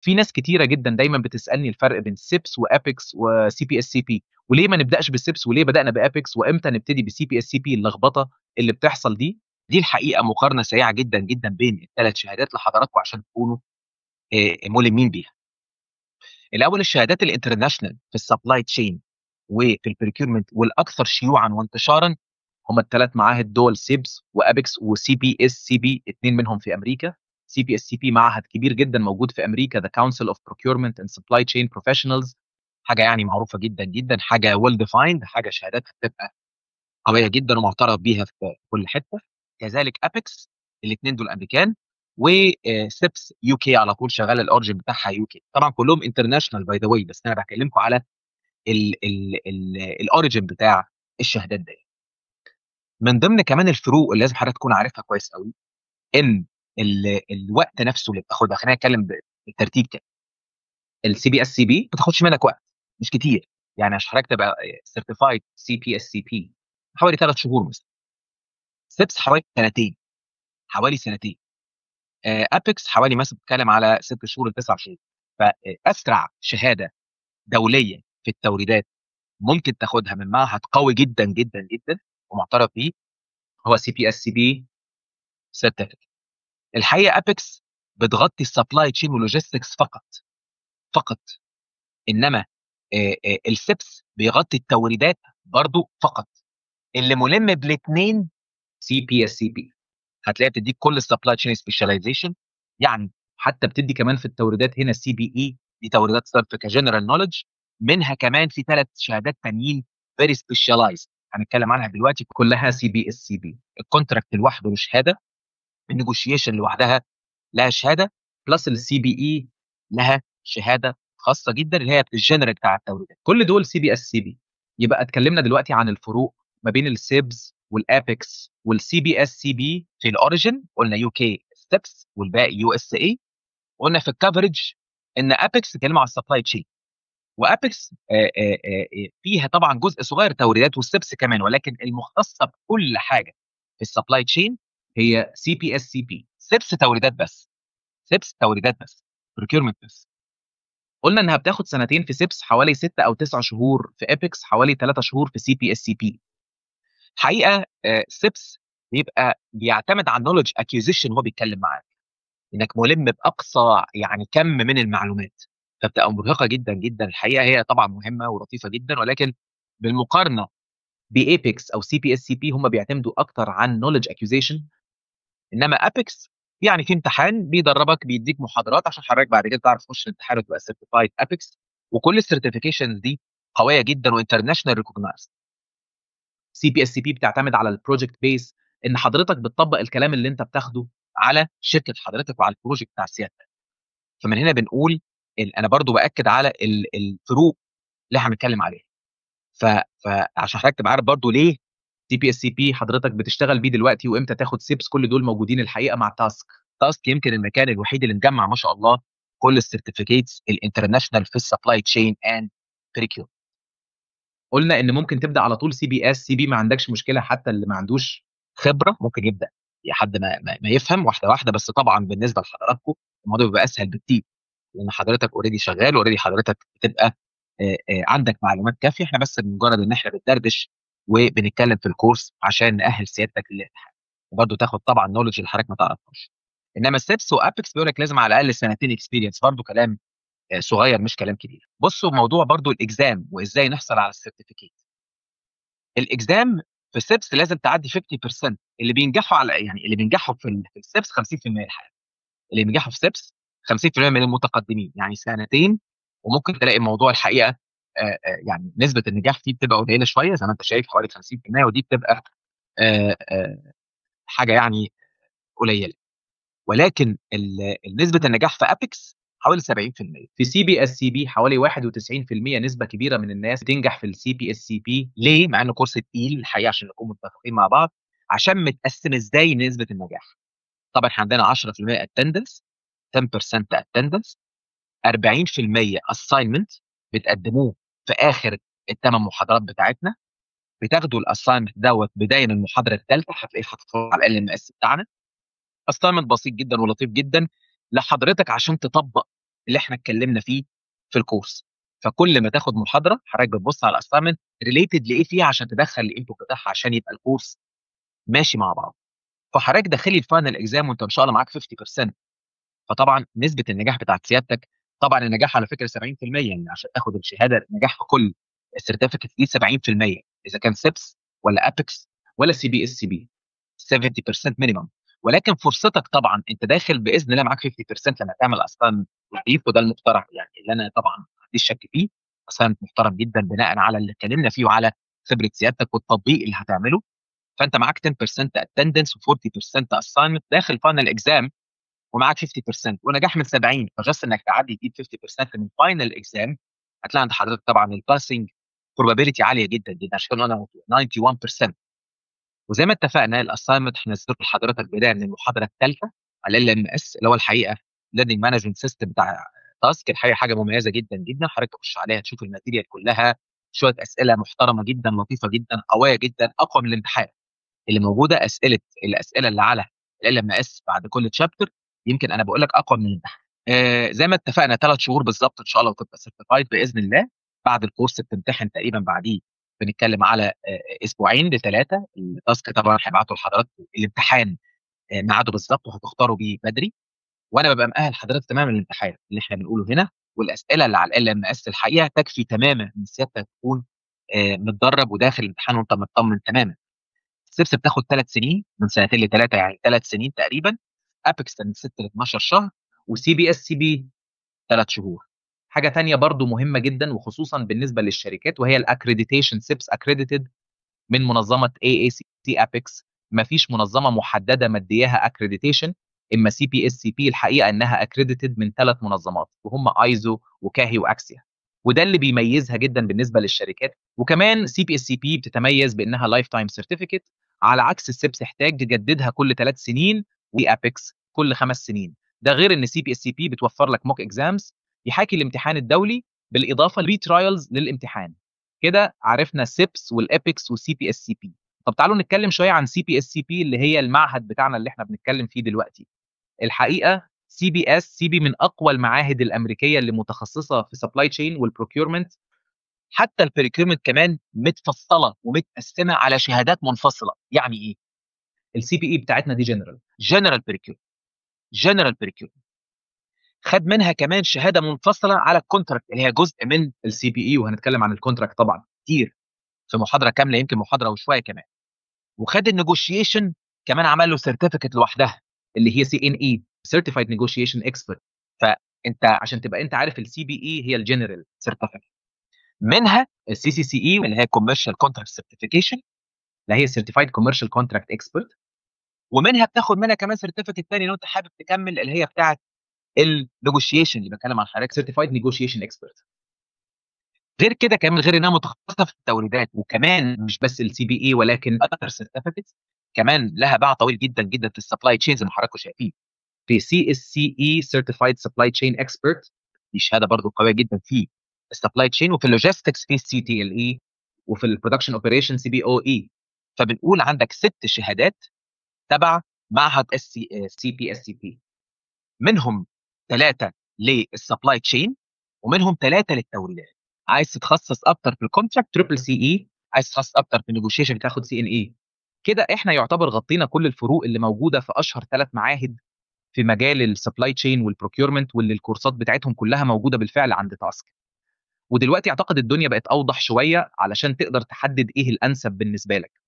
في ناس كتيرة جدًا دايمًا بتسألني الفرق بين SIPS وAPEX وCPSCP، وليه ما نبدأش بالSIPS وليه بدأنا بAPEX وإمتى نبتدي بCPSCP اللخبطة اللي بتحصل دي. دي الحقيقة مقارنة سريعة جدًا، جدًا بين ال3 شهادات لحضراتكم عشان تكونوا ملمين بيها. الأول الشهادات الinternational في الsupply chain وفي الprocurement والأكثر شيوعًا وانتشارًا هم ال3 معاهد دول SIPS وAPEX وCPSCP 2 منهم في أمريكا. CPSCP معهد كبير جدًا موجود في أمريكا The Council of Procurement and Supply Chain Professionals، حاجة يعني معروفة جدًا، جدًا، حاجة well defined، حاجة شهاداتها بتبقى قوية جدًا ومُعترف بيها في كل حتة. كذلك APEX الاتنين دول أمريكان، SIPS UK على طول شغال الorigin بتاعها UK. طبعًا كلّهم international by the way، بس أنا باكلمكم على الorigin بتاع الشهادات ديّة. من ضمن كمان الفروق اللي لازم حضرتك تكون عارفها كويس أوي، إن الوقت نفسه اللي بتاخدها، خلّينا نتكلم بالترتيب كده. الCPSCB ما بتاخدش منك وقت، مش كتير، يعني عشان حضرتك تبقى certified CPSCP حوالي 3 شهور مثلًا. SIPS حوالي سنتين، حوالي سنتين. APEX حوالي مثلًا بتتكلم على 6 شهور ل9 شهور. فأسرع شهادة دولية في التوريدات ممكن تاخدها من معهد قوي جدًا، جدًا، جدًا ومُعترف بيه هو CPSCB certificate. الحقيقة APEX بتغطي الsupply chain وlogistics فقط، فقط. إنما الSIPS بيغطي التوريدات برضه فقط. اللي مُلِم بالاتنين CPSCB. هتلاقيها بتدّيك كل الsupply chain specialization، يعني حتى بتدّي كمان في التوريدات هنا CBE، دي توريدات صرف كgeneral knowledge. منها كمان في 3 شهادات تانيين very specialized هنتكلم عنها دلوقتي كلها CPSCB. الcontract لوحده له شهادة، الnegotiation لوحدها لها شهادة، plus الCBE لها شهادة خاصة جدًا اللي هي الgeneral بتاع التوريدات. كل دول CPSCB. يبقى اتكلمنا دلوقتي عن الفروق ما بين الSIBS والAPEX والCPSCB في الorigin، قلنا UK SIPS والباقي USA. قلنا في الcoverage إن APEX بيتكلموا على الsupply chain، وAPEX فيها طبعًا جزء صغير توريدات والSIPS كمان، ولكن المختصة بكل حاجة في الsupply chain هي CPSCB. SIPS توريدات بس، SIPS توريدات بس، procurement بس. قلنا إنها بتاخد سنتين في SIPS، حوالي 6 أو 9 شهور في APEX، حوالي 3 شهور في CPSCB. حقيقة SIPS بيعتمد على الknowledge acquisition وهو بيتكلم معاك، إنك مُلِم بأقصى يعني كَم من المعلومات، فبتبقى مرهقة جدًا، جدًا. الحقيقة هي طبعًا مهمة ولطيفة جدًا، ولكن بالمقارنة بAPEX أو CPSCP هم بيعتمدوا أكتر عن knowledge acquisition. إنما APEX يعني في امتحان بيدرّبك، بيدّيك محاضرات عشان حضرتك بعد كده تعرف تخش الامتحان وتبقى certified APEX. وكل الcertifications دي قوية جدًا وinternational recognized. CPSCP بتعتمد على الproject base، إن حضرتك بتطبّق الكلام اللي أنت بتاخده على شركة حضرتك وعلى الproject بتاع سيادتك. فمن هنا بنقول أنا برضه بأكد على الفروق اللي إحنا بنتكلم عليها. فعشان حضرتك تبقى عارف برضه ليه CPSCP حضرتك بتشتغل بيه دلوقتي وإمتى تاخد SIPS. كل دول موجودين الحقيقة مع Task يمكن المكان الوحيد اللي مجمّع ما شاء الله كل الcertificates الinternational في الsupply chain and procurement. قُلنا إن ممكن تبدأ على طول CPSCB، ما عندكش مشكلة، حتى اللي ما عندوش خبرة ممكن يبدأ لحد ما يفهم واحدة، واحدة. بس طبعًا بالنسبة لحضراتكم الموضوع بيبقى أسهل بكتير، لإن حضرتك already شغال وalready حضرتك بتبقى عندك معلومات كافية. إحنا بس بمجرد إن إحنا بندردش وبنتكلم في الcourse عشان نأهّل سيادتك للامتحان، وبرضه تاخد طبعًا knowledge اللي حضرتك ما تعرفهاش. إنما الSIPS وAPEX بيقول لك لازم على الأقل سنتين experience، برضه كلام صغير مش كلام كبير. بُصّوا موضوع برضه الexam وإزاي نحصل على الcertificate. الexam في الSIPS لازم تعدّي 50%. اللي بينجحوا يعني اللي بينجحوا في الSIPS 50% الحقيقة. اللي بينجحوا في SIPS 50% من المتقدمين، يعني سنتين. وممكن تلاقي الموضوع الحقيقة يعني نسبة النجاح فيه بتبقى قليلة شوية زي ما أنت شايف حوالي 50%، ودي بتبقى حاجة يعني قليلة. ولكن نسبة النجاح في APEX حوالي 70%. في CPSCB حوالي 91%. نسبة كبيرة من الناس بتنجح في الCPSCB. ليه؟ مع إنه كورس تقيل الحقيقة عشان نكون متفقين مع بعض. عشان متقسم إزاي نسبة النجاح. طبعًا إحنا عندنا 10% attendance، 10% attendance، 40% assignment بتقدموه في آخر ال8 محاضرات بتاعتنا. بتاخدوا الassignment دوّة بداية من المحاضرة التالتة، هتلاقيه حاططه على الأقل المقاس بتاعنا. assignment بسيط جدًا ولطيف جدًا لحضرتك عشان تطبّق اللي احنا اتكلمنا فيه في الكورس. فكل ما تاخد محاضره حضرتك بتبص على الاساينمنت ريليتد لايه فيها عشان تدخل الانبوت بتاعها عشان يبقى الكورس ماشي مع بعض. فحضرتك داخلي الفاينل اكزام وانت ان شاء الله معاك 50%، فطبعا نسبه النجاح بتاعت سيادتك، طبعا النجاح على فكره 70%، يعني عشان تاخد الشهاده النجاح في كل السيرتيفيكت دي 70%، اذا كان سيبس ولا ابيكس ولا سي بي اس سي بي 70% مينيمم. ولكن فرصتك طبعا انت داخل باذن الله معاك 50% لما تعمل اصلا لطيف، وده المقترح يعني اللي انا طبعا ما عنديش شك فيه، اصلا محترم جدا بناء على اللي اتكلمنا فيه وعلى خبره سيادتك والتطبيق اللي هتعمله. فانت معاك 10% اتندنس و40% اساينمنت داخل فاينل اكزام، ومعاك 50% ونجاح من 70، فجاست انك تعدي تجيب 50% من فاينل اكزام، هتلاقي عند حضرتك طبعا الباسنج probability عاليه جدا جدا، عشان كده انا 91%. وزي ما اتفقنا الاساينمنت هنزله لحضرتك بدايه من المحاضره الثالثه على LMS اللي هو الحقيقه ليرنينج مانجمنت سيستم بتاع تاسك. الحقيقه حاجه مميزه جدا جدا، حضرتك تخش عليها تشوف الماتيريال كلها، شويه اسئله محترمه جدا لطيفه جدا قويه جدا اقوى من الامتحان اللي موجوده. الاسئله اللي على LMS بعد كل تشابتر يمكن انا بقول لك اقوى من الامتحان. زي ما اتفقنا 3 شهور بالظبط ان شاء الله وتبقى سيرتيفايد باذن الله. بعد الكورس بتمتحن تقريبا بعديه بنتكلم على اسبوعين ل3. التاسك طبعا هيبعتوا لحضراتكم الامتحان ميعاده بالظبط وهتختاروا بيه بدري، وانا ببقى مأهل حضرتك تماما للامتحان اللي احنا بنقوله هنا. والاسئله اللي على LMS الحقيقه تكفي تماما ان سيادتك تكون متدرب وداخل الامتحان وانت مطمن تماما. ستيبس بتاخد 3 سنين، من سنتين ل3 يعني 3 سنين تقريبا. ابيكس من 6 ل 12 شهر، وسي بي اس سي بي 3 شهور. حاجه تانية برضو مهمه جدا وخصوصا بالنسبه للشركات وهي الاكريديتيشن. سيبس اكريديتد من منظمه AACP ابيكس، ما فيش منظمه محدده مدياها اكريديتيشن. اما سي بي اس سي بي الحقيقه انها اكريديتد من 3 منظمات وهم ايزو وكاهي واكسيا، وده اللي بيميزها جدا بالنسبه للشركات. وكمان سي بي اس سي بي بتتميز بانها لايف تايم سيرتيفيكت، على عكس السيبس يحتاج تجددها كل 3 سنين وابيكس كل 5 سنين. ده غير ان سي بي اس سي بي بتوفر لك موك اكزامز يحاكي الامتحان الدولي بالاضافه لري ترايلز للامتحان. كده عرفنا السيبس والابيكس والسي بي اس سي بي. طب تعالوا نتكلم شويه عن سي بي اس سي بي اللي هي المعهد بتاعنا اللي احنا بنتكلم فيه دلوقتي. الحقيقه سي بي اس سي بي من اقوى المعاهد الامريكيه اللي متخصصه في سبلاي تشين والبروكيورمنت. حتى البريكيورمنت كمان متفصله ومتقسمه على شهادات منفصله. يعني ايه؟ السي بي اي بتاعتنا دي جنرال بريكيورمنت، جنرال بريكيورمنت خد منها كمان شهاده منفصله على الكونتراكت اللي هي جزء من السي بي اي، وهنتكلم عن الكونتراكت طبعا كتير في محاضره كامله، يمكن محاضره وشويه كمان. وخد النيجوشيشن كمان، عمل له سيرتيفيكت لوحدها اللي هي CNE سيرتيفايد نيجوشيشن اكسبرت. فانت عشان تبقى انت عارف السي بي اي هي الجنرال سيرتيفيكت، منها CCCE اللي هي كوميرشال كونتراكت سيرتيفيكيشن اللي هي سيرتيفايد كوميرشال كونتراكت اكسبرت، ومنها بتاخد منها كمان سيرتيفيكت تاني لو انت حابب تكمل اللي هي بتاعه النيجوشيشن اللي بتكلم عن حضرتك سيرتيفايد نيجوشيشن اكسبرت. غير كده كمان، غير انها متخصصه في التوريدات، وكمان مش بس السي بي اي ولكن اكثر سيرتيفيكتس كمان لها باع طويل جدا جدا في السبلاي تشين زي ما حضراتكم شايفين. في CSCE سيرتيفايد سبلاي تشين اكسبرت، دي شهاده برضو قويه جدا في السبلاي تشين. وفي اللوجيستكس في CTLE، وفي البرودكشن اوبريشن CBOE. فبنقول عندك 6 شهادات تبع معهد CPSCP، منهم 3 للسبلاي تشين ومنهم 3 للتوريدات. عايز تتخصص اكتر في الكونتراكت CCCE، عايز تتخصص اكتر في النيجوشيشن بتاخد CNE. كده احنا يعتبر غطينا كل الفروق اللي موجوده في اشهر 3 معاهد في مجال السبلاي تشين والبروكيورمنت، واللي الكورسات بتاعتهم كلها موجوده بالفعل عند تاسك. ودلوقتي اعتقد الدنيا بقت اوضح شويه علشان تقدر تحدد ايه الانسب بالنسبه لك.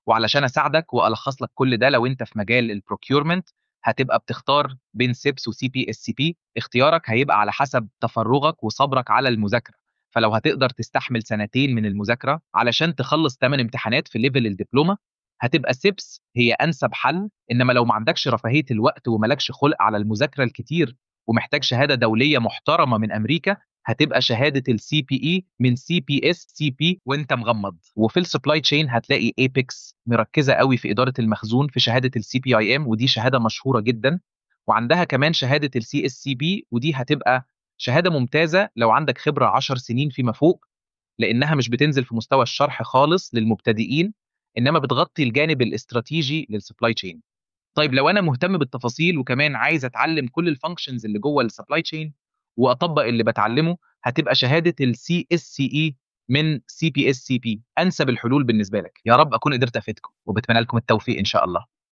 وعلشان اساعدك والخص لك كل ده، لو انت في مجال البروكيورمنت هتبقى بتختار بين سيبس وسي بي اس سي بي، اختيارك هيبقى على حسب تفرغك وصبرك على المذاكره. فلو هتقدر تستحمل 2 سنين من المذاكره علشان تخلص 8 امتحانات في ليفل الدبلومه، هتبقى سيبس هي انسب حل. انما لو ما عندكش رفاهيه الوقت وملكش خلق على المذاكره الكتير ومحتاج شهاده دوليه محترمه من امريكا، هتبقى شهاده السي بي اي من سي بي اس سي بي وانت مغمض. وفي السبلاي تشين هتلاقي ايبكس مركزه قوي في اداره المخزون في شهاده السي بي اي ام، ودي شهاده مشهوره جدا. وعندها كمان شهاده السي اس سي بي، ودي هتبقى شهاده ممتازه لو عندك خبره 10 سنين فيما فوق، لانها مش بتنزل في مستوى الشرح خالص للمبتدئين، انما بتغطي الجانب الاستراتيجي للسبلاي تشين. طيب لو أنا مهتم بالتفاصيل وكمان عايز أتعلم كل الfunctions اللي جوه الsupply chain وأطبّق اللي باتعلمه، هتبقى شهادة الCSCE من CPSCP أنسب الحلول بالنسبة لك. يا رب أكون قدرت أفيدكم، وباتمنى لكم التوفيق إن شاء الله.